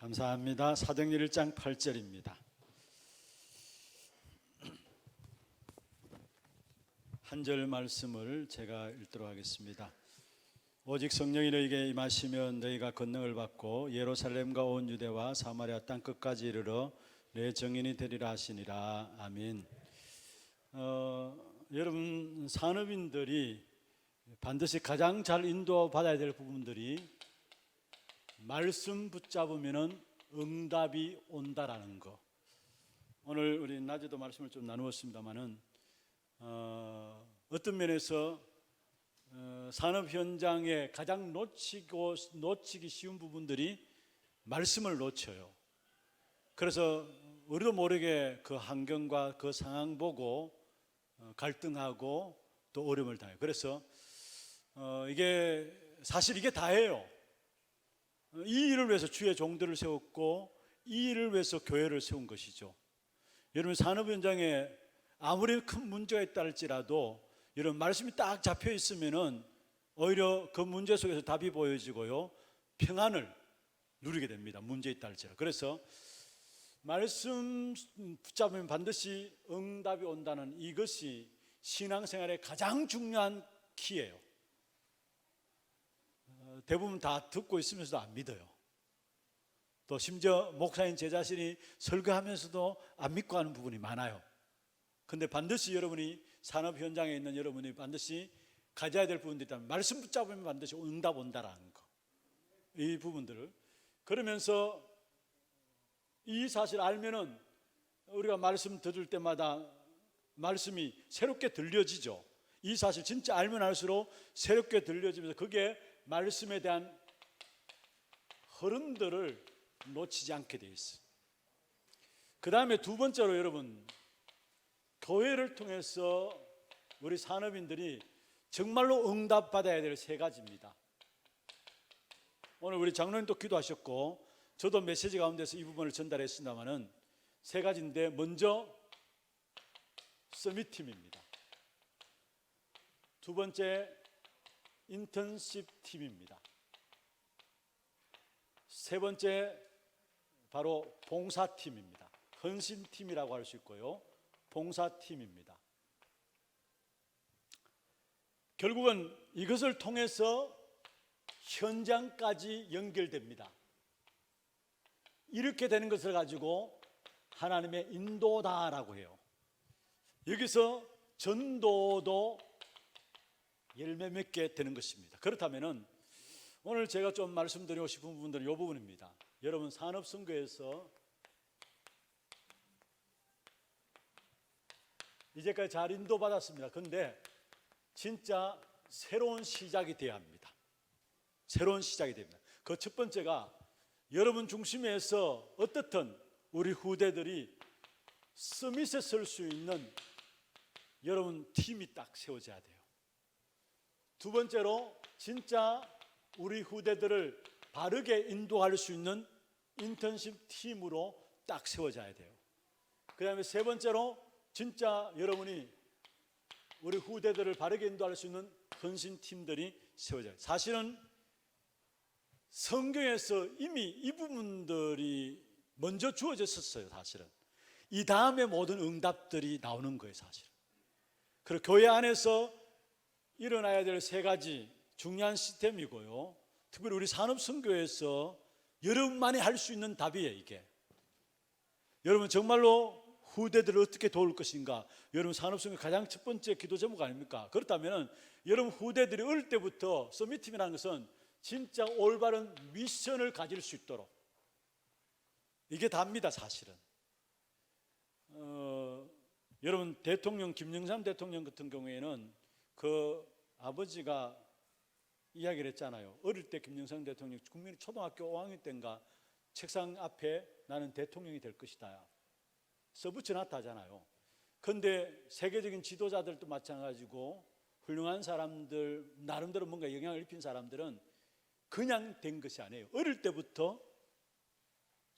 감사합니다. 사도행전 1장 8절입니다. 한 절 말씀을 제가 읽도록 하겠습니다. 오직 성령이 너희에게 임하시면 너희가 권능을 받고 예루살렘과 온 유대와 사마리아 땅 끝까지 이르러 내 증인이 되리라 하시니라. 아멘. 여러분, 산업인들이 반드시 가장 잘 인도받아야 될 부분들이 말씀 붙잡으면 응답이 온다라는 거. 오늘 우리 낮에도 말씀을 좀 나누었습니다만은 어떤 면에서 산업 현장에 가장 놓치기 쉬운 부분들이 말씀을 놓쳐요. 그래서 우리도 모르게 그 환경과 그 상황 보고 갈등하고 또 어려움을 당해요. 그래서 이게 사실 이게 다예요. 이 일을 위해서 주의 종들을 세웠고 이 일을 위해서 교회를 세운 것이죠. 여러분, 산업 현장에 아무리 큰 문제가 있다 할지라도 여러분 말씀이 딱 잡혀 있으면은 오히려 그 문제 속에서 답이 보여지고요, 평안을 누리게 됩니다. 문제 있다 할지라도. 그래서 말씀 붙잡으면 반드시 응답이 온다는 이것이 신앙생활의 가장 중요한 키예요. 대부분 다 듣고 있으면서도 안 믿어요. 또 심지어 목사인 제 자신이 설교하면서도 안 믿고 하는 부분이 많아요. 근데 반드시 여러분이 산업 현장에 있는 여러분이 반드시 가져야 될 부분들이 있다면 말씀 붙잡으면 반드시 응답 온다라는 거, 이 부분들을 그러면서 이 사실 알면은 우리가 말씀 들을 때마다 말씀이 새롭게 들려지죠. 이 사실 진짜 알면 알수록 새롭게 들려지면서 그게 말씀에 대한 흐름들을 놓치지 않게 되어 있어요. 그 다음에 두 번째로 여러분, 교회를 통해서 우리 산업인들이 정말로 응답받아야 될 세 가지입니다. 오늘 우리 장로님도 기도하셨고 저도 메시지 가운데서 이 부분을 전달했습니다마는 세 가지인데, 먼저 서밋팀입니다. 두 번째 인턴십 팀입니다. 세 번째 바로 봉사팀입니다. 헌신팀이라고 할 수 있고요, 봉사팀입니다. 결국은 이것을 통해서 현장까지 연결됩니다. 이렇게 되는 것을 가지고 하나님의 인도다라고 해요. 여기서 전도도 열매 맺게 되는 것입니다. 그렇다면 오늘 제가 좀 말씀드리고 싶은 부분들은 이 부분입니다. 여러분, 산업선교에서 이제까지 잘 인도받았습니다. 그런데 진짜 새로운 시작이 되어야 합니다. 새로운 시작이 됩니다. 그 첫 번째가 여러분 중심에서 어떻든 우리 후대들이 서밋에 설 수 있는 여러분 팀이 딱 세워져야 돼요. 두 번째로 진짜 우리 후대들을 바르게 인도할 수 있는 인턴십 팀으로 딱 세워져야 돼요. 그 다음에 세 번째로 진짜 여러분이 우리 후대들을 바르게 인도할 수 있는 헌신팀들이 세워져요. 사실은 성경에서 이미 이 부분들이 먼저 주어졌었어요. 사실은 이 다음에 모든 응답들이 나오는 거예요. 사실은. 그리고 교회 안에서 일어나야 될 세 가지 중요한 시스템이고요, 특별히 우리 산업선교에서 여러분만이 할 수 있는 답이에요. 이게 여러분 정말로 후대들을 어떻게 도울 것인가, 여러분 산업선교 가장 첫 번째 기도 제목 아닙니까? 그렇다면 여러분 후대들이 어릴 때부터 서밋팀이라는 것은 진짜 올바른 미션을 가질 수 있도록, 이게 답니다. 사실은 여러분 대통령 김영삼 대통령 같은 경우에는 그 아버지가 이야기를 했잖아요. 어릴 때 김영삼 대통령 국민 초등학교 5학년 때인가 책상 앞에 나는 대통령이 될 것이다 써붙여놨다 하잖아요. 그런데 세계적인 지도자들도 마찬가지고 훌륭한 사람들, 나름대로 뭔가 영향을 입힌 사람들은 그냥 된 것이 아니에요. 어릴 때부터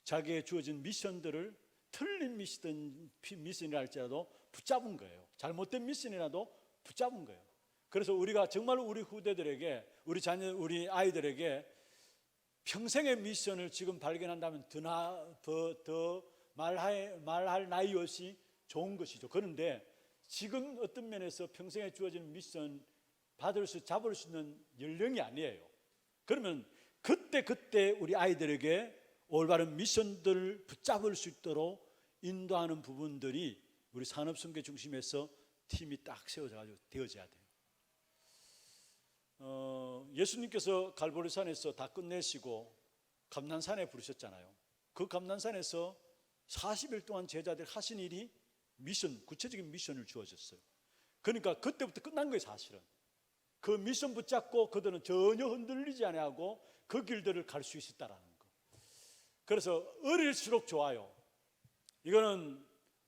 자기에게 주어진 미션들을 틀린 미션이라 할지라도 붙잡은 거예요. 잘못된 미션이라도 붙잡은 거예요. 그래서 우리가 정말 우리 후대들에게, 우리 자녀, 우리 아이들에게 평생의 미션을 지금 발견한다면 더 말할 나위 없이 좋은 것이죠. 그런데 지금 어떤 면에서 평생에 주어지는 미션 잡을 수 있는 연령이 아니에요. 그러면 그때 우리 아이들에게 올바른 미션들을 붙잡을 수 있도록 인도하는 부분들이 우리 산업선교 중심에서 팀이 딱 되어져야 돼요. 예수님께서 갈보리산에서 다 끝내시고 감난산에 부르셨잖아요. 그 감난산에서 40일 동안 제자들 하신 일이 구체적인 미션을 주어졌어요. 그러니까 그때부터 끝난 거예요. 사실은 그 미션 붙잡고 그들은 전혀 흔들리지 아니하고 그 길들을 갈 수 있었다라는 거. 그래서 어릴수록 좋아요. 이거는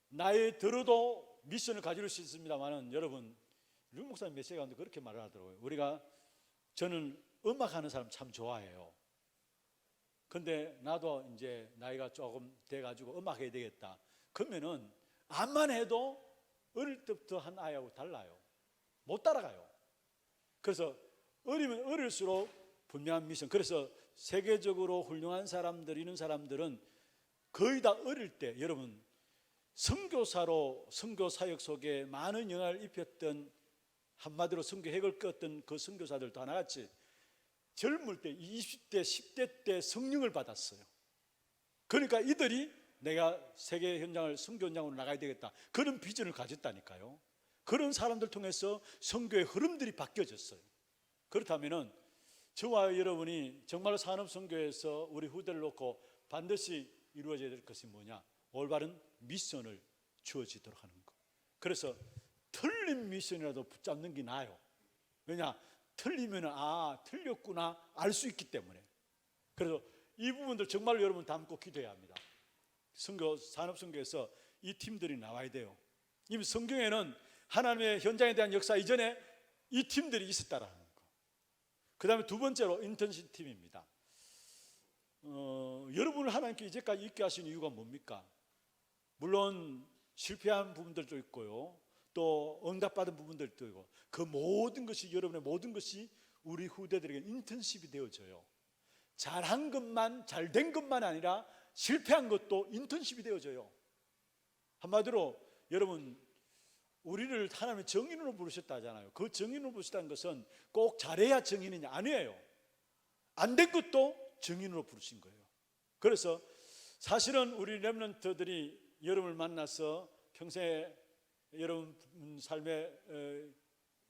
나이 들어도 미션을 가질 수 있습니다만은, 여러분, 류 목사님 메시지 가운데 그렇게 말을 하더라고요. 저는 음악하는 사람 참 좋아해요. 근데 나도 이제 나이가 조금 돼가지고 음악해야 되겠다. 그러면은 암만 해도 어릴 때부터 한 아이하고 달라요. 못 따라가요. 그래서 어리면 어릴수록 분명한 미션. 그래서 세계적으로 훌륭한 사람들, 이런 사람들은 거의 다 어릴 때, 여러분, 선교사로 선교 사역 속에 많은 영향을 입혔던, 한마디로 선교핵을 껐던 그 선교사들도 하나같이 젊을 때 20대 10대 때 성령을 받았어요. 그러니까 이들이 내가 세계 현장을, 선교 현장으로 나가야 되겠다, 그런 비전을 가졌다니까요. 그런 사람들 통해서 선교의 흐름들이 바뀌어졌어요. 그렇다면은 저와 여러분이 정말 산업선교에서 우리 후대를 놓고 반드시 이루어져야 될 것이 뭐냐? 올바른 미션을 주어지도록 하는 것. 그래서 틀린 미션이라도 붙잡는 게 나아요. 왜냐? 틀리면 틀렸구나 알 수 있기 때문에. 그래서 이 부분들 정말 여러분 담고 기도해야 합니다. 산업선교에서 이 팀들이 나와야 돼요. 이미 성경에는 하나님의 현장에 대한 역사 이전에 이 팀들이 있었다라는 거. 그 다음에 두 번째로 인턴십 팀입니다. 여러분을 하나님께 이제까지 있게 하신 이유가 뭡니까? 물론 실패한 부분들도 있고요, 또 응답받은 부분들도 있고, 그 모든 것이, 여러분의 모든 것이 우리 후대들에게 인턴십이 되어져요. 잘한 것만, 잘된 것만 아니라 실패한 것도 인턴십이 되어져요. 한마디로 여러분, 우리를 하나님의 정인으로 부르셨다 하잖아요. 그 정인으로 부르셨다는 것은 꼭 잘해야 정인이 아니에요. 안 된 것도 정인으로 부르신 거예요. 그래서 사실은 우리 렘넌트들이 여러분을 만나서 평생에 여러분 삶에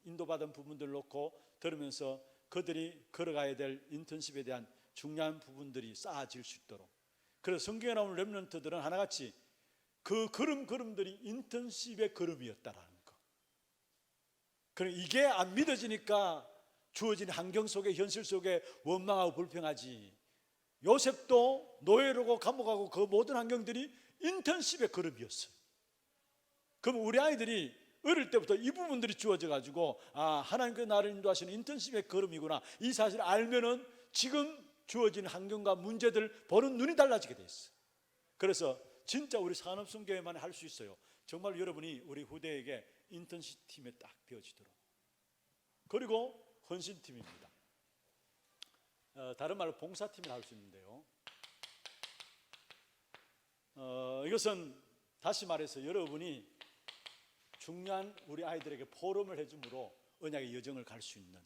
인도받은 부분들 놓고 들으면서 그들이 걸어가야 될 인턴십에 대한 중요한 부분들이 쌓아질 수 있도록. 그래서 성경에 나오는 렘넌트들은 하나같이 그 걸음들이 인턴십의 걸음이었다라는 거. 그럼 이게 안 믿어지니까 주어진 환경 속에, 현실 속에 원망하고 불평하지. 요셉도 노예로고 감옥하고 그 모든 환경들이 인턴십의 걸음이었어요. 그럼 우리 아이들이 어릴 때부터 이 부분들이 주어져 가지고 하나님께서 나를 인도하시는 인턴십의 걸음이구나, 이 사실을 알면은 지금 주어진 환경과 문제들 보는 눈이 달라지게 돼 있어요. 그래서 진짜 우리 산업선교에만 할 수 있어요. 정말 여러분이 우리 후대에게 인턴십 팀에 딱 되어지도록. 그리고 헌신팀입니다. 다른 말로 봉사팀이라 할 수 있는데요, 이것은 다시 말해서 여러분이 중요한 우리 아이들에게 포럼을 해줌으로 언약의 여정을 갈 수 있는,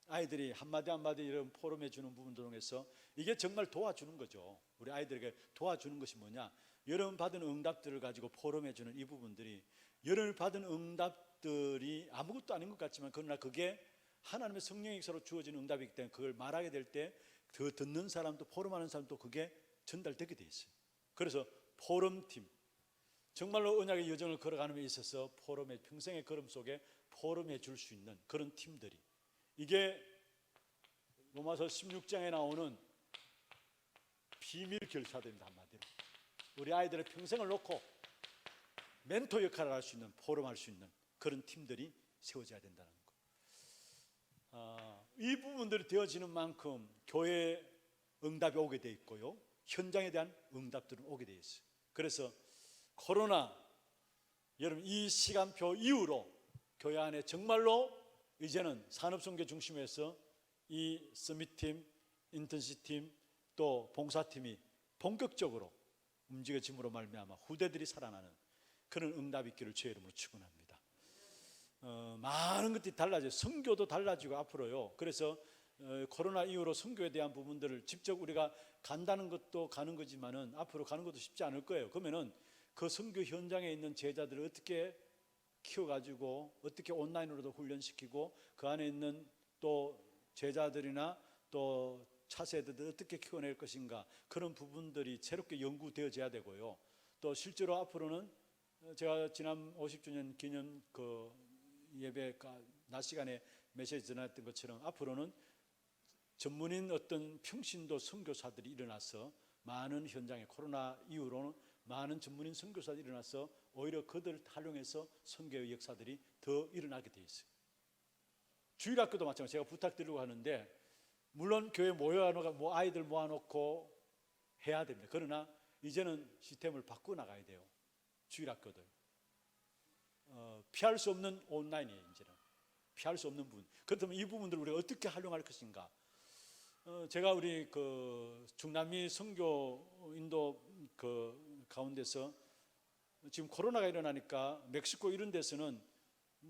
아이들이 한마디 한마디 이런 포럼해 주는 부분들 통해서 이게 정말 도와주는 거죠. 우리 아이들에게 도와주는 것이 뭐냐? 여러분 받은 응답들을 가지고 포럼해 주는 이 부분들이, 여러분 받은 응답들이 아무것도 아닌 것 같지만 그러나 그게 하나님의 성령의 역사로 주어진 응답이기 때문에 그걸 말하게 될 때 그 듣는 사람도, 포럼하는 사람도 그게 전달되게 돼 있어요. 그래서 포럼팀, 정말로 언약의 여정을 걸어가는 데 있어서 포럼의 평생의 걸음 속에 포럼해 줄 수 있는 그런 팀들이, 이게 로마서 16장에 나오는 비밀 결사들입니다. 한마디로 우리 아이들의 평생을 놓고 멘토 역할을 할 수 있는, 포럼할 수 있는 그런 팀들이 세워져야 된다는 거. 이 부분들이 되어지는 만큼 교회에 응답이 오게 돼 있고요, 현장에 대한 응답들은 오게 돼 있어요. 그래서 코로나, 여러분 이 시간표 이후로 교회 안에 정말로 이제는 산업선교 중심에서 이 서밋팀, 인턴십 팀 또 봉사팀이 본격적으로 움직여짐으로 말미암아 후대들이 살아나는 그런 응답이 있기를 주의 이름으로 축원합니다. 많은 것들이 달라져요. 선교도 달라지고 앞으로요. 그래서 코로나 이후로 선교에 대한 부분들을 직접 우리가 간다는 것도 가는 거지만은 앞으로 가는 것도 쉽지 않을 거예요. 그러면은 그 선교 현장에 있는 제자들을 어떻게 키워가지고 어떻게 온라인으로도 훈련시키고 그 안에 있는 또 제자들이나 또 차세대들 어떻게 키워낼 것인가, 그런 부분들이 새롭게 연구되어져야 되고요. 또 실제로 앞으로는 제가 지난 50주년 기념 그 예배 낮 시간에 메시지 전했던 것처럼 앞으로는 전문인 어떤 평신도 선교사들이 일어나서 많은 현장에 코로나 이후로는 많은 전문인 선교사들이 일어나서 오히려 그들을 활용해서 선교의 역사들이 더 일어나게 돼 있어요. 주일학교도 마찬가지로 제가 부탁드리려고 하는데, 물론 교회 모여놓고 아이들 모아놓고 해야 됩니다. 그러나 이제는 시스템을 바꾸어 나가야 돼요. 주일학교들 피할 수 없는 온라인이에요. 이제는 피할 수 없는 부분. 그렇다면 이 부분들을 우리가 어떻게 활용할 것인가? 제가 우리 그 중남미 선교 인도 그 가운데서 지금 코로나가 일어나니까 멕시코 이런 데서는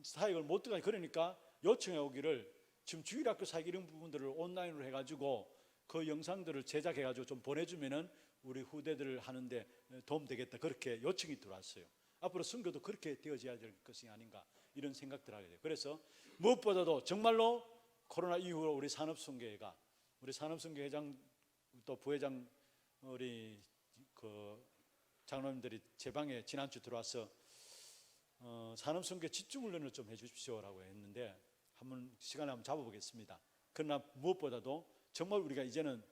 사역을 못 들어가니, 그러니까 요청해 오기를 지금 주일학교 사역 이런 부분들을 온라인으로 해가지고 그 영상들을 제작해가지고 좀 보내주면은 우리 후대들을 하는데 도움 되겠다, 그렇게 요청이 들어왔어요. 앞으로 선교도 그렇게 되어져야 될 것이 아닌가, 이런 생각들 하게 돼요. 그래서 무엇보다도 정말로 코로나 이후로 우리 산업선교회가, 우리 산업선교회장 또 부회장 우리 그 장로님들이 제 방에 지난주 들어와서 산업선교 집중훈련을 좀 해주십시오라고 했는데 한번 시간을 한번 잡아보겠습니다. 그러나 무엇보다도 정말 우리가 이제는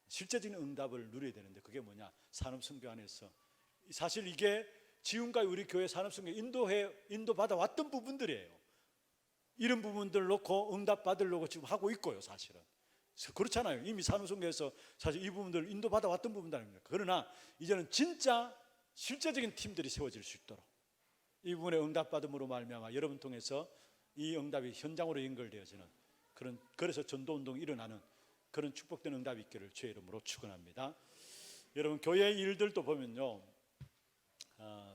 실제적인 응답을 누려야 되는데, 그게 뭐냐? 산업선교 안에서. 사실 이게 지금까지 우리 교회 산업선교 인도 받아왔던 부분들이에요. 이런 부분들을 놓고 응답 받으려고 지금 하고 있고요. 사실은 그렇잖아요. 이미 산업선교에서 사실 이 부분들을 인도 받아왔던 부분들 아닙니까? 그러나 이제는 진짜 실제적인 팀들이 세워질 수 있도록 이 부분에 응답받음으로 말미암아 여러분 통해서 이 응답이 현장으로 연결되어지는 그런, 그래서 전도운동이 일어나는 그런 축복된 응답이 있기를 주의 이름으로 축원합니다. 여러분 교회의 일들도 보면요,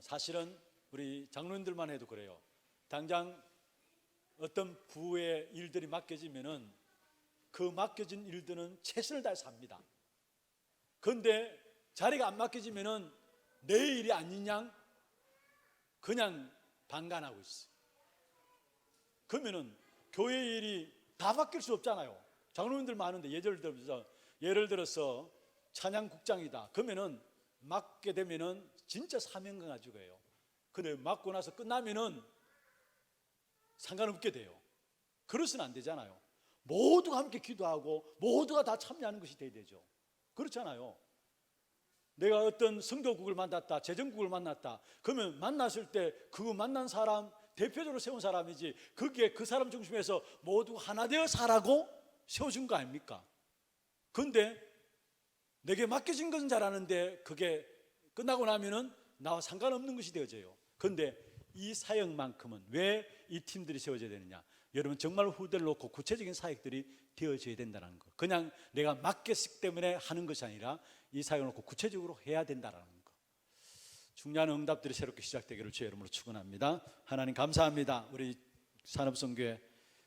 사실은 우리 장로님들만 해도 그래요. 당장 어떤 부의 일들이 맡겨지면은 그 맡겨진 일들은 최선을 다해서 합니다. 그런데 자리가 안 맡겨지면은 내 일이 아닌 양 그냥 방관하고 있어요. 그러면은 교회 일이 다 맡길 수 없잖아요. 장로님들 많은데 예를 들어서 찬양국장이다. 그러면은 맡게 되면은 진짜 사명감 가지고 해요. 근데 맡고 나서 끝나면은 상관없게 돼요. 그래서는 안 되잖아요. 모두가 함께 기도하고 모두가 다 참여하는 것이 돼야 되죠. 그렇잖아요. 내가 어떤 선교국을 만났다, 재정국을 만났다. 그러면 만났을 때 그 만난 사람 대표적으로 세운 사람이지, 그게 그 사람 중심에서 모두 하나 되어 살라고 세워준 거 아닙니까? 그런데 내게 맡겨진 것은 잘하는데 그게 끝나고 나면은 나와 상관없는 것이 되어져요. 그런데 이 사역만큼은 왜 이 팀들이 세워져야 되느냐? 여러분 정말 후대를 놓고 구체적인 사역들이 되어져야 된다는 거. 그냥 내가 맡겼기 때문에 하는 것이 아니라 이 사역을 놓고 구체적으로 해야 된다는 거. 중요한 응답들이 새롭게 시작되기를 주의 이름으로 축원합니다. 하나님 감사합니다. 우리 산업선교회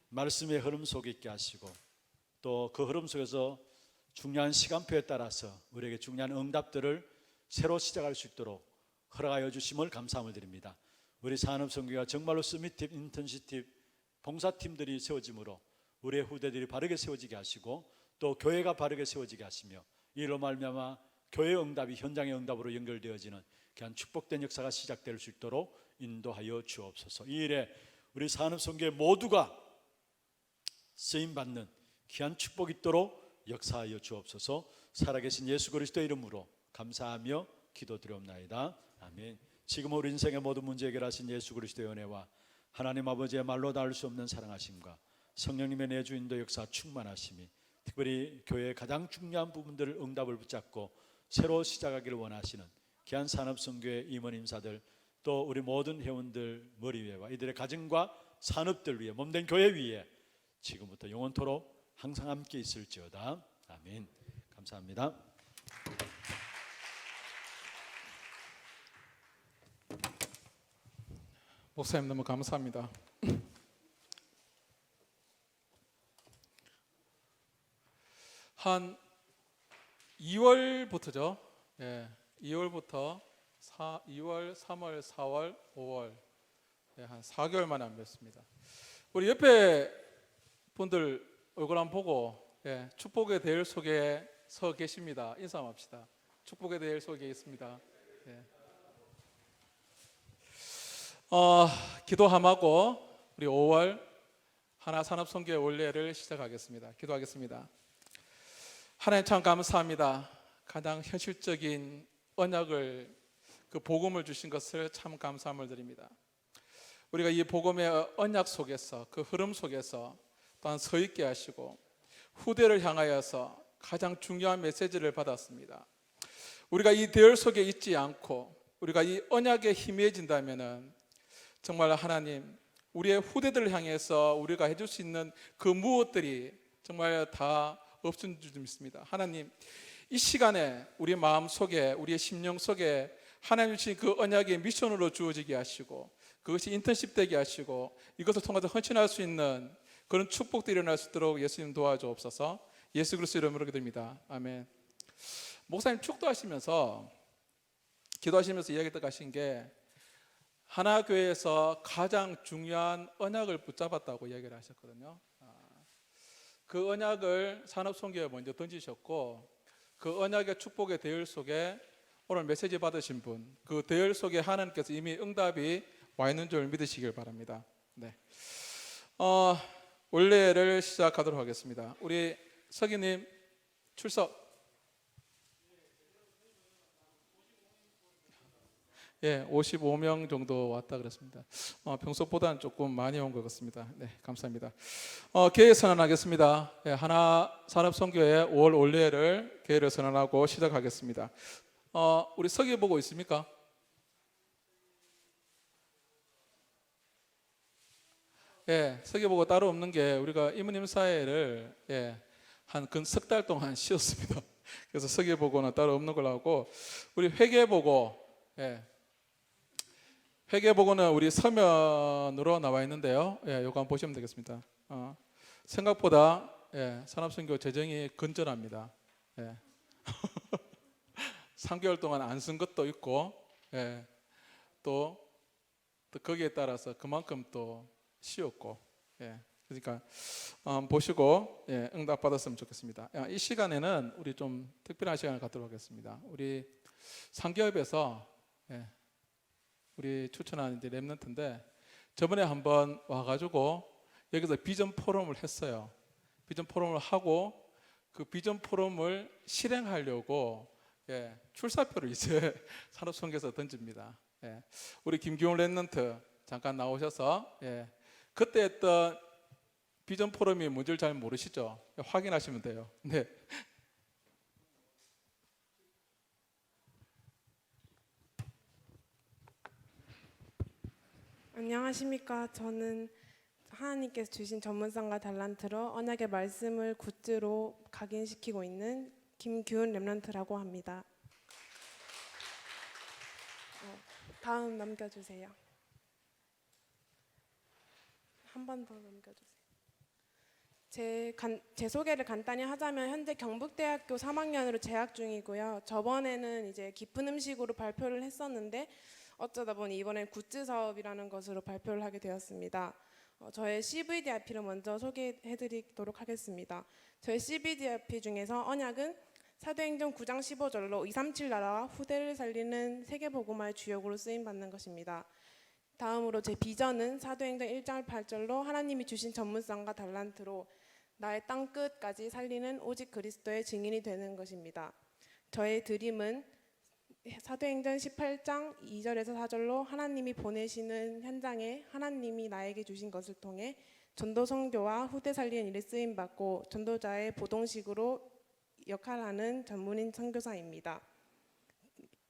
말씀의 흐름 속에 있게 하시고 또 그 흐름 속에서 중요한 시간표에 따라서 우리에게 중요한 응답들을 새로 시작할 수 있도록 허락하여 주심을 감사함을 드립니다. 우리 산업선교회가 정말로 서밋팀, 인턴십팀, 봉사팀들이 세워짐으로 우리의 후대들이 바르게 세워지게 하시고 또 교회가 바르게 세워지게 하시며 이로 말미암아 교회의 응답이 현장의 응답으로 연결되어지는 귀한 축복된 역사가 시작될 수 있도록 인도하여 주옵소서. 이 일에 우리 산업선교회 모두가 쓰임받는 귀한 축복이 있도록 역사하여 주옵소서. 살아계신 예수 그리스도의 이름으로 감사하며 기도드리옵나이다. 아멘. 지금 우리 인생의 모든 문제 해결하신 예수 그리스도의 은혜와 하나님 아버지의 말로 닿을 수 없는 사랑하심과 성령님의 내주 인도 역사 충만하심이 특별히 교회의 가장 중요한 부분들을 응답을 붙잡고 새로 시작하기를 원하시는 귀한 산업선교회 임원 임사들 또 우리 모든 회원들 머리 위에와 이들의 가정과 산업들 위에 몸된 교회 위에 지금부터 영원토록 항상 함께 있을지어다. 아멘. 아멘. 감사합니다. 목사님 너무 감사합니다. 한 2월부터죠. 2월부터 2월, 3월, 4월, 5월 한 4개월 만에 안 뵀습니다. 우리 옆에 분들 얼굴 한번 보고 축복의 대열 속에 서 계십니다. 인사 한번 합시다. 축복의 대열 속에 있습니다. 기도함하고 우리 5월 하나산업선교회 원례를 시작하겠습니다. 기도하겠습니다. 하나님 참 감사합니다. 가장 현실적인 언약을 그 복음을 주신 것을 참 감사함을 드립니다. 우리가 이 복음의 언약 속에서 그 흐름 속에서 또한 서 있게 하시고 후대를 향하여서 가장 중요한 메시지를 받았습니다. 우리가 이 대열 속에 있지 않고 우리가 이 언약에 희미해진다면은 정말 하나님 우리의 후대들을 향해서 우리가 해줄 수 있는 그 무엇들이 정말 다 없은 줄 믿습니다. 하나님 이 시간에 우리 마음 속에 우리의 심령 속에 하나님 주신 그 언약의 미션으로 주어지게 하시고 그것이 인턴십 되게 하시고 이것을 통해서 헌신할 수 있는 그런 축복들이 일어날 수 있도록 예수님 도와주옵소서. 예수 그리스도 이름으로 기도드립니다. 아멘. 목사님 축도하시면서 기도하시면서 이야기했던 하신 게 하나교회에서 가장 중요한 언약을 붙잡았다고 이야기를 하셨거든요. 그 언약을 산업선교에 먼저 던지셨고 그 언약의 축복의 대열 속에 오늘 메시지 받으신 분, 그 대열 속에 하나님께서 이미 응답이 와 있는 줄 믿으시길 바랍니다. 네. 원래를 시작하도록 하겠습니다. 우리 서기님 출석. 55명 정도 왔다 그랬습니다. 평소보다는 조금 많이 온 것 같습니다. 네, 감사합니다. 개회 선언하겠습니다. 하나산업선교회 5월 원례를 개회를 선언하고 시작하겠습니다. 우리 서기 보고 있습니까? 서기 보고 따로 없는 게 우리가 이모님 사회를 한 근 석 달 동안 쉬었습니다. 그래서 서기 보고는 따로 없는 걸로 하고 우리 회계 보고 회계 보고는 우리 서면으로 나와 있는데요. 요거 한번 보시면 되겠습니다. 생각보다 산업선교 재정이 건전합니다. 3개월 동안 안 쓴 것도 있고 또 거기에 따라서 그만큼 또 쉬었고 그러니까 보시고 응답 받았으면 좋겠습니다. 이 시간에는 우리 좀 특별한 시간을 갖도록 하겠습니다. 우리 상기업에서 우리 추천한 이제 랩런트인데 저번에 한번 와가지고 여기서 비전 포럼을 했어요. 비전 포럼을 하고 그 비전 포럼을 실행하려고 출사표를 이제 산업선교에서 던집니다. 우리 김기용 랩런트 잠깐 나오셔서 그때 했던 비전 포럼이 뭔지를 잘 모르시죠? 확인하시면 돼요. 네. 안녕하십니까. 저는 하나님께서 주신 전문성과 달란트로 언약의 말씀을 굿즈로 각인시키고 있는 김규은 랩런트라고 합니다. 다음 넘겨주세요. 한 번 더 넘겨주세요. 제 소개를 간단히 하자면 현재 경북대학교 3학년으로 재학 중이고요. 저번에는 이제 깊은 음식으로 발표를 했었는데 어쩌다 보니 이번엔 굿즈 사업이라는 것으로 발표를 하게 되었습니다. 저의 CVDRP를 먼저 소개해드리도록 하겠습니다. 저의 CVDRP 중에서 언약은 사도행전 9장 15절로 237 나라와 후대를 살리는 세계복음화의 주역으로 쓰임받는 것입니다. 다음으로 제 비전은 사도행전 1장 8절로 하나님이 주신 전문성과 달란트로 나의 땅끝까지 살리는 오직 그리스도의 증인이 되는 것입니다. 저의 드림은 사도행전 18장 2절에서 4절로 하나님이 보내시는 현장에 하나님이 나에게 주신 것을 통해 전도 선교와 후대 살리는 일에 쓰임받고 전도자의 보동식으로 역할하는 전문인 선교사입니다.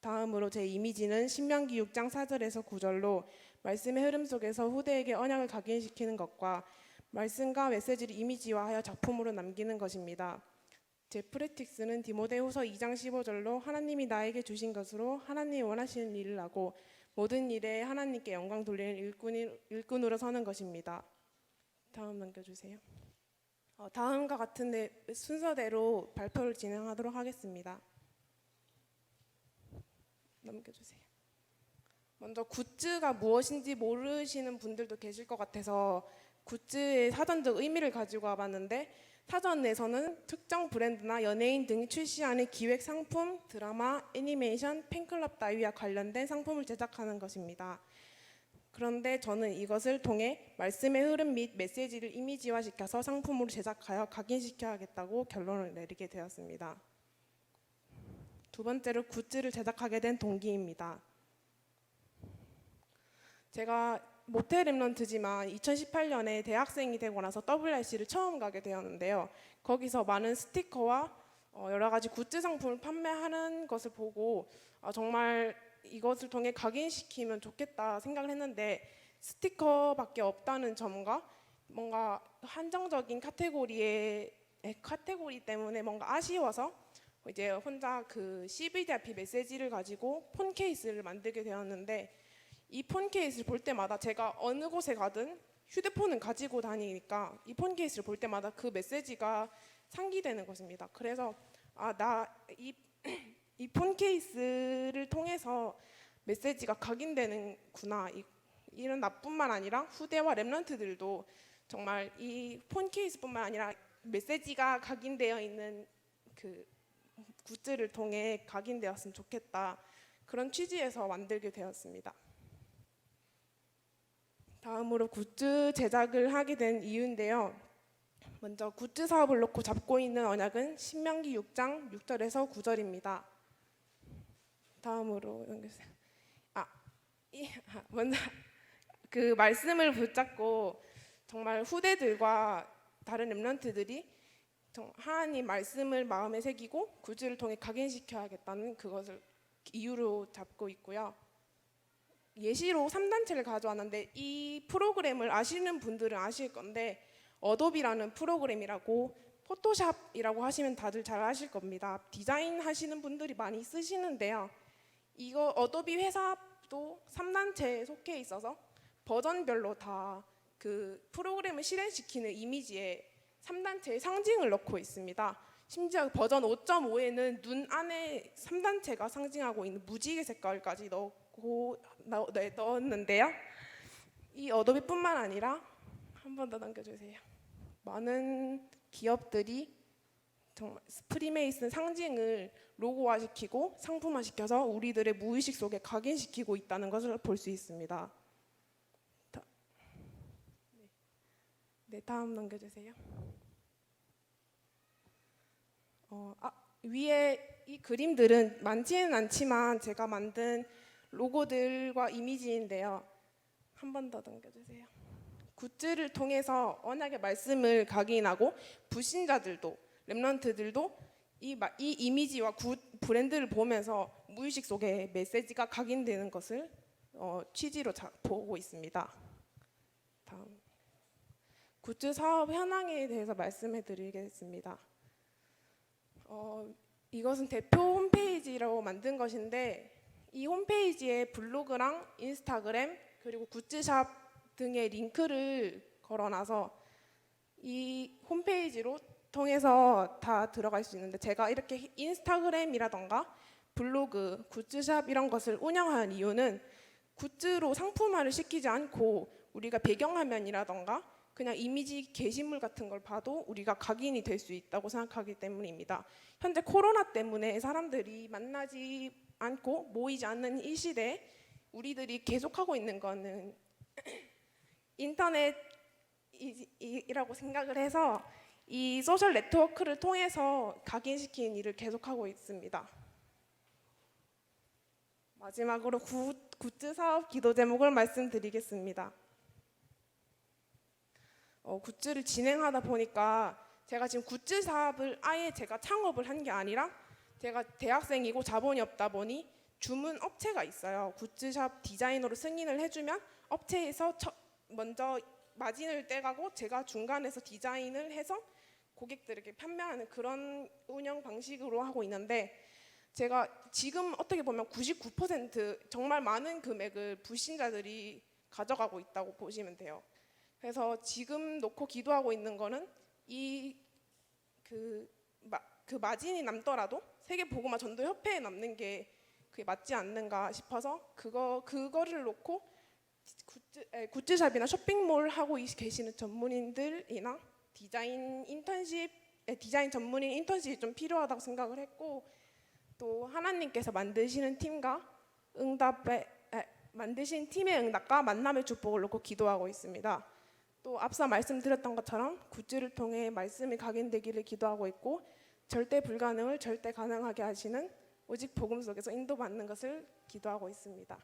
다음으로 제 이미지는 신명기 6장 4절에서 9절로 말씀의 흐름 속에서 후대에게 언약을 각인시키는 것과 말씀과 메시지를 이미지화하여 작품으로 남기는 것입니다. 제 프레틱스는 디모데후서 2장 15절로 하나님이 나에게 주신 것으로 하나님이 원하시는 일을 하고 모든 일에 하나님께 영광 돌리는 일꾼으로 서는 것입니다. 다음 넘겨주세요. 다음과 같은 순서대로 발표를 진행하도록 하겠습니다. 넘겨주세요. 먼저 굿즈가 무엇인지 모르시는 분들도 계실 것 같아서 굿즈의 사전적 의미를 가지고 와봤는데, 사전에서는 특정 브랜드나 연예인 등이 출시하는 기획 상품, 드라마, 애니메이션, 팬클럽 따위와 관련된 상품을 제작하는 것입니다. 그런데 저는 이것을 통해 말씀의 흐름 및 메시지를 이미지화시켜서 상품으로 제작하여 각인시켜야겠다고 결론을 내리게 되었습니다. 두 번째로 굿즈를 제작하게 된 동기입니다. 제가 모태 랩런트지만 2018년에 대학생이 되고 나서 WRC를 처음 가게 되었는데요. 거기서 많은 스티커와 여러 가지 굿즈 상품을 판매하는 것을 보고 정말 이것을 통해 각인시키면 좋겠다 생각을 했는데, 스티커밖에 없다는 점과 뭔가 한정적인 카테고리 때문에 뭔가 아쉬워서 이제 혼자 그 CVDIP 메시지를 가지고 폰 케이스를 만들게 되었는데, 이 폰 케이스를 볼 때마다 제가 어느 곳에 가든 휴대폰은 가지고 다니니까 이 폰 케이스를 볼 때마다 그 메시지가 상기되는 것입니다. 그래서 이 폰 케이스를 통해서 메시지가 각인되는구나, 이런 나뿐만 아니라 후대와 랩런트들도 정말 이 폰 케이스뿐만 아니라 메시지가 각인되어 있는 그 굿즈를 통해 각인되었으면 좋겠다, 그런 취지에서 만들게 되었습니다. 다음으로 굿즈 제작을 하게 된 이유인데요. 먼저 굿즈 사업을 놓고 잡고 있는 언약은 신명기 6장 6절에서 9절입니다. 다음으로 연결해주세요. 먼저 그 말씀을 붙잡고 정말 후대들과 다른 렘넌트들이 하나님 말씀을 마음에 새기고 굿즈를 통해 각인시켜야겠다는 그것을 이유로 잡고 있고요. 예시로 3단체를 가져왔는데, 이 프로그램을 아시는 분들은 아실 건데 어도비라는 프로그램이라고, 포토샵이라고 하시면 다들 잘 아실 겁니다. 디자인 하시는 분들이 많이 쓰시는데요. 이거 어도비 회사도 3단체에 속해 있어서 버전별로 다 그 프로그램을 실행시키는 이미지에 3단체의 상징을 넣고 있습니다. 심지어 버전 5.5에는 눈 안에 3단체가 상징하고 있는 무지개 색깔까지 넣었는데요. 이 어도비뿐만 아니라, 한 번 더 넘겨주세요. 많은 기업들이 정말 프리메이슨 상징을 로고화시키고 상품화시켜서 우리들의 무의식 속에 각인시키고 있다는 것을 볼 수 있습니다. 네, 다음 넘겨주세요. 위에 이 그림들은 많지는 않지만 제가 만든 로고들과 이미지인데요. 한 번 더 넘겨주세요. 굿즈를 통해서 언약의 말씀을 각인하고 불신자들도, 렘넌트들도 이 이미지와 브랜드를 보면서 무의식 속에 메시지가 각인되는 것을 취지로 보고 있습니다. 다음, 굿즈 사업 현황에 대해서 말씀해 드리겠습니다. 이것은 대표 홈페이지라고 만든 것인데, 이 홈페이지에 블로그랑 인스타그램 그리고 굿즈샵 등의 링크를 걸어놔서 이 홈페이지로 통해서 다 들어갈 수 있는데, 제가 이렇게 인스타그램이라던가 블로그, 굿즈샵 이런 것을 운영하는 이유는 굿즈로 상품화를 시키지 않고 우리가 배경화면이라던가 그냥 이미지 게시물 같은 걸 봐도 우리가 각인이 될 수 있다고 생각하기 때문입니다. 현재 코로나 때문에 사람들이 만나지 않고 모이지 않는 이 시대에 우리들이 계속하고 있는 거는 인터넷이라고 생각을 해서 이 소셜 네트워크를 통해서 각인시키는 일을 계속하고 있습니다. 마지막으로 굿즈 사업 기도 제목을 말씀드리겠습니다. 굿즈를 진행하다 보니까 제가 지금 굿즈 사업을 아예 제가 창업을 한 게 아니라, 제가 대학생이고 자본이 없다 보니 주문 업체가 있어요. 굿즈샵 디자이너로 승인을 해주면 업체에서 먼저 마진을 떼가고 제가 중간에서 디자인을 해서 고객들에게 판매하는 그런 운영 방식으로 하고 있는데, 제가 지금 어떻게 보면 99% 정말 많은 금액을 불신자들이 가져가고 있다고 보시면 돼요. 그래서 지금 놓고 기도하고 있는 거는 그 마진이 남더라도 세계복음화 전도협회에 남는 게 그게 맞지 않는가 싶어서 그거를 놓고 굿즈샵이나 쇼핑몰 하고 계시는 전문인들이나 디자인 전문인 인턴십이 좀 필요하다고 생각을 했고, 또 하나님께서 만드시는 팀의 응답과 만남의 축복을 놓고 기도하고 있습니다. 또 앞서 말씀드렸던 것처럼 굿즈를 통해 말씀이 각인되기를 기도하고 있고, 절대 불가능을 절대 가능하게 하시는 오직 복음 속에서 인도받는 것을 기도하고 있습니다.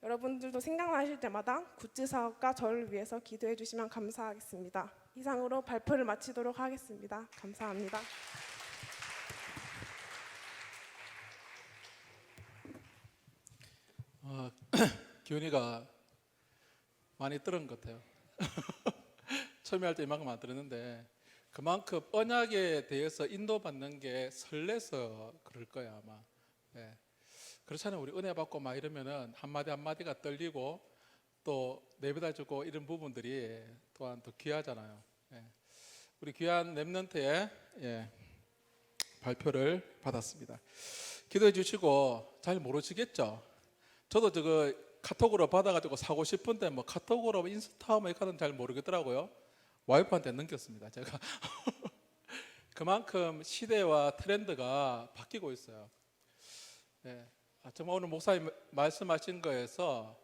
여러분들도 생각나실 때마다 굿즈 사업과 저를 위해서 기도해 주시면 감사하겠습니다. 이상으로 발표를 마치도록 하겠습니다. 감사합니다. 기훈이가 많이 들은 것 같아요. 처음에 할 때 이만큼 안 들었는데 그만큼 언약에 대해서 인도받는 게 설레서 그럴 거야 아마. 예. 그렇잖아요. 우리 은혜 받고 막 이러면은 한마디 한마디가 떨리고 또 내배다 주고 이런 부분들이 또한 더 귀하잖아요. 예. 우리 귀한 랩런트의 발표를 받았습니다. 기도해 주시고 잘 모르시겠죠? 저도 저거 카톡으로 받아가지고 사고 싶은데 뭐 카톡으로 인스타 뭐 이렇게 하는 잘 모르겠더라고요. 와이프한테 넘겼습니다 제가. 그만큼 시대와 트렌드가 바뀌고 있어요. 예. 정말 오늘 목사님 말씀하신 거에서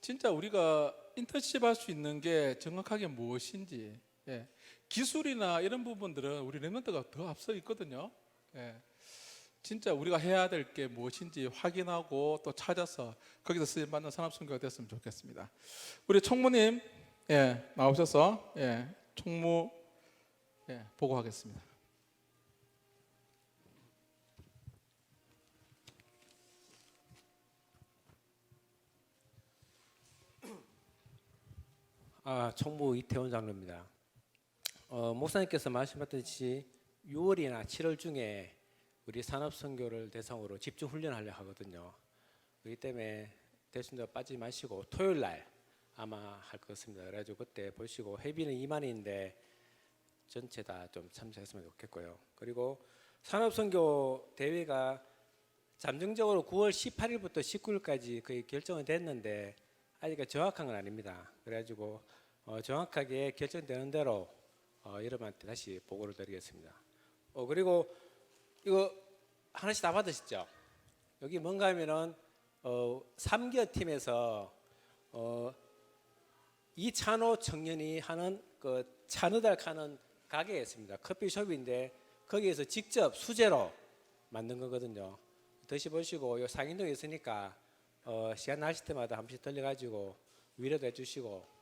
진짜 우리가 인턴십 할 수 있는 게 정확하게 무엇인지, 기술이나 이런 부분들은 우리 랩런트가 더 앞서 있거든요. 진짜 우리가 해야 될 게 무엇인지 확인하고 또 찾아서 거기서 쓰임받는 산업선교가 됐으면 좋겠습니다. 우리 총무님 나오셔서 총무 보고하겠습니다. 총무 이태원 장로입니다. 목사님께서 말씀하셨듯이 6월이나 7월 중에 우리 산업선교를 대상으로 집중 훈련하려 하거든요. 그렇기 때문에 대신에 빠지지 마시고 토요일 날 아마 할 것 같습니다. 그래가지고 그때 보시고 회비는 2만 원인데 전체 다 좀 참석했으면 좋겠고요. 그리고 산업선교 대회가 잠정적으로 9월 18일부터 19일까지 거의 결정은 됐는데 아직 정확한 건 아닙니다. 그래가지고 정확하게 결정되는 대로 여러분한테 다시 보고를 드리겠습니다. 그리고 이거 하나씩 다 받으시죠? 여기 뭔가 하면은 3기업 팀에서 이찬호 청년이 하는 그 찬우달 하는 가게가 있습니다. 커피숍인데 거기에서 직접 수제로 만든 거거든요. 드셔보시고 요 상인동에 있으니까 시간 나실 때마다 한 번씩 들려가지고 위로도 해주시고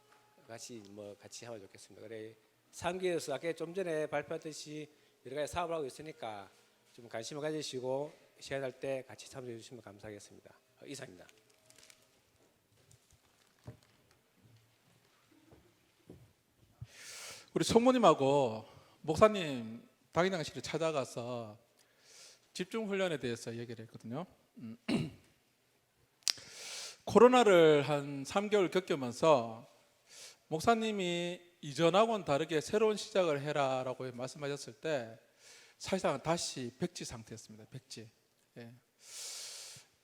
같이 하면 좋겠습니다. 그래 3기에서 아까 좀 전에 발표했듯이 여러 가지 사업을 하고 있으니까 좀 관심을 가지시고 시간할 때 같이 참여해 주시면 감사하겠습니다. 이상입니다. 우리 총무님하고 목사님 당회장실에 찾아가서 집중훈련에 대해서 얘기를 했거든요. 코로나를 한 3개월 겪으면서 목사님이 이전하고는 다르게 새로운 시작을 해라라고 말씀하셨을 때 사실상 다시 백지 상태였습니다. 백지.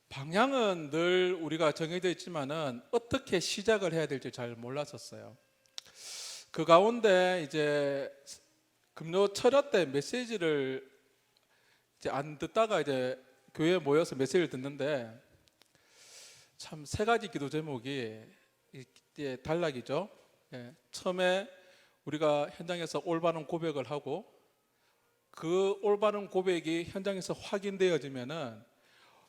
방향은 늘 우리가 정해져 있지만은 어떻게 시작을 해야 될지 잘 몰랐었어요. 그 가운데 이제 금요 철야 때 메시지를 이제 안 듣다가 이제 교회에 모여서 메시지를 듣는데 참 세 가지 기도 제목이 이제 단락이죠. 처음에 우리가 현장에서 올바른 고백을 하고 그 올바른 고백이 현장에서 확인되어지면은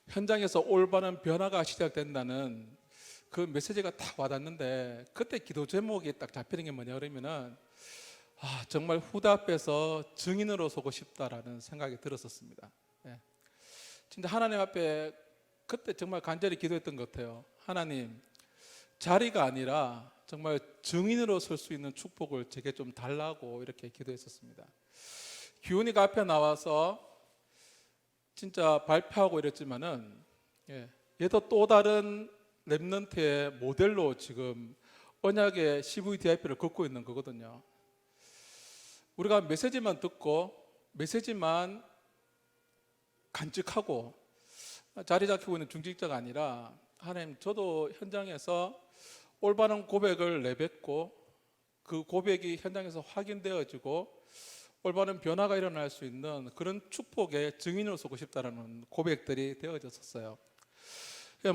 현장에서 올바른 변화가 시작된다는 그 메시지가 딱 와닿는데 그때 기도 제목이 딱 잡히는 게 뭐냐 그러면은 정말 후대 앞에서 증인으로 서고 싶다라는 생각이 들었었습니다. 진짜 하나님 앞에 그때 정말 간절히 기도했던 것 같아요. 하나님, 자리가 아니라 정말 증인으로 설 수 있는 축복을 제게 좀 달라고 이렇게 기도했었습니다. 기훈이가 앞에 나와서 진짜 발표하고 이랬지만은 얘도 또 다른 랩넌트의 모델로 지금 언약의 CVDIP를 걷고 있는 거거든요. 우리가 메시지만 듣고 메시지만 간직하고 자리 잡히고 있는 중직자가 아니라 하나님, 저도 현장에서 올바른 고백을 내뱉고 그 고백이 현장에서 확인되어지고 올바른 변화가 일어날 수 있는 그런 축복의 증인으로 서고 싶다는 고백들이 되어졌었어요.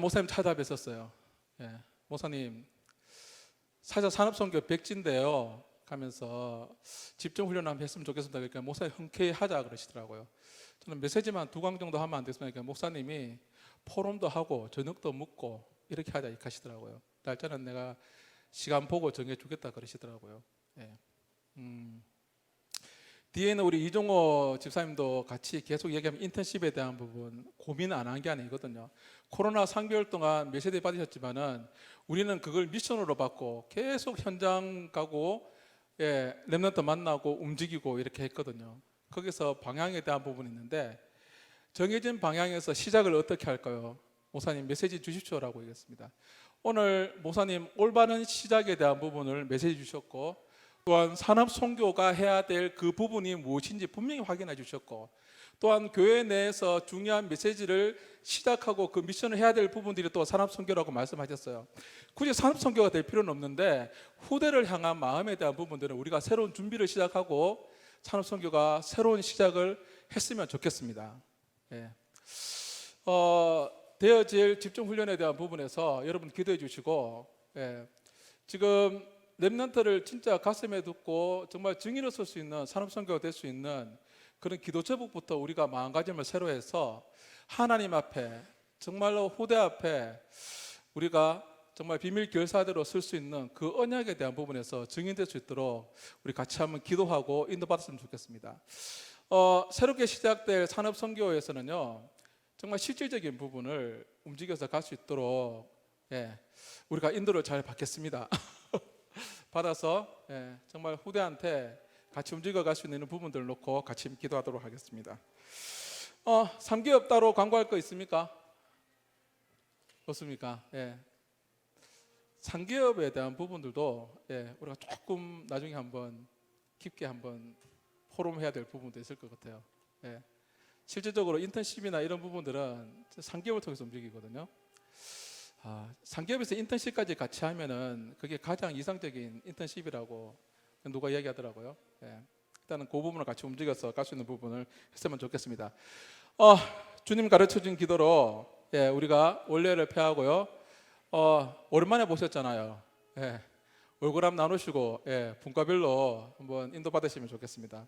목사님 찾아뵀었어요. 목사님, 사자 산업선교 백지인데요 가면서 집중훈련 한번 했으면 좋겠습니다. 그러니까 목사님 흔쾌히 하자 그러시더라고요. 저는 메시지만 2강 정도 하면 안 됐습니까? 그러니까 목사님이 포럼도 하고 저녁도 묵고 이렇게 하자 이렇게 하시더라고요. 날짜는 내가 시간 보고 정해주겠다 그러시더라고요. 뒤에는 우리 이종호 집사님도 같이 계속 얘기하면 인턴십에 대한 부분 고민 안 한 게 아니거든요. 코로나 3개월 동안 메시지 받으셨지만은 우리는 그걸 미션으로 받고 계속 현장 가고 랩런트 만나고 움직이고 이렇게 했거든요. 거기서 방향에 대한 부분이 있는데 정해진 방향에서 시작을 어떻게 할까요? 목사님 메시지 주십시오라고 얘기했습니다. 오늘 목사님 올바른 시작에 대한 부분을 메시지 주셨고 또한 산업 선교가 해야 될 그 부분이 무엇인지 분명히 확인해 주셨고 또한 교회 내에서 중요한 메시지를 시작하고 그 미션을 해야 될 부분들이 또 산업 선교라고 말씀하셨어요. 굳이 산업 선교가 될 필요는 없는데 후대를 향한 마음에 대한 부분들은 우리가 새로운 준비를 시작하고 산업 선교가 새로운 시작을 했으면 좋겠습니다. 되어질 집중 훈련에 대한 부분에서 여러분 기도해 주시고 지금 랩런트를 진짜 가슴에 두고 정말 증인으로 설 수 있는 산업 선교가 될 수 있는 그런 기도 제목부터 우리가 마음가짐을 새로 해서 하나님 앞에 정말로 후대 앞에 우리가 정말 비밀 결사대로 쓸 수 있는 그 언약에 대한 부분에서 증인될 수 있도록 우리 같이 한번 기도하고 인도받았으면 좋겠습니다. 새롭게 시작될 산업 선교에서는요 정말 실질적인 부분을 움직여서 갈 수 있도록 우리가 인도를 잘 받겠습니다. 받아서 정말 후대한테 같이 움직여 갈 수 있는 부분들을 놓고 같이 기도하도록 하겠습니다. 3기업 따로 광고할 거 있습니까? 없습니까? 3기업에 대한 부분들도 우리가 조금 나중에 한번 깊게 한번 포럼해야 될 부분도 있을 것 같아요. 실질적으로 인턴십이나 이런 부분들은 3기업을 통해서 움직이거든요. 3기업에서 인턴십까지 같이 하면은 그게 가장 이상적인 인턴십이라고 누가 이야기하더라고요. 일단은 그 부분을 같이 움직여서 갈 수 있는 부분을 했으면 좋겠습니다. 주님 가르쳐준 기도로 우리가 원래를 폐하고요. 오랜만에 보셨잖아요. 얼굴 한번 나누시고 분과별로 한번 인도 받으시면 좋겠습니다.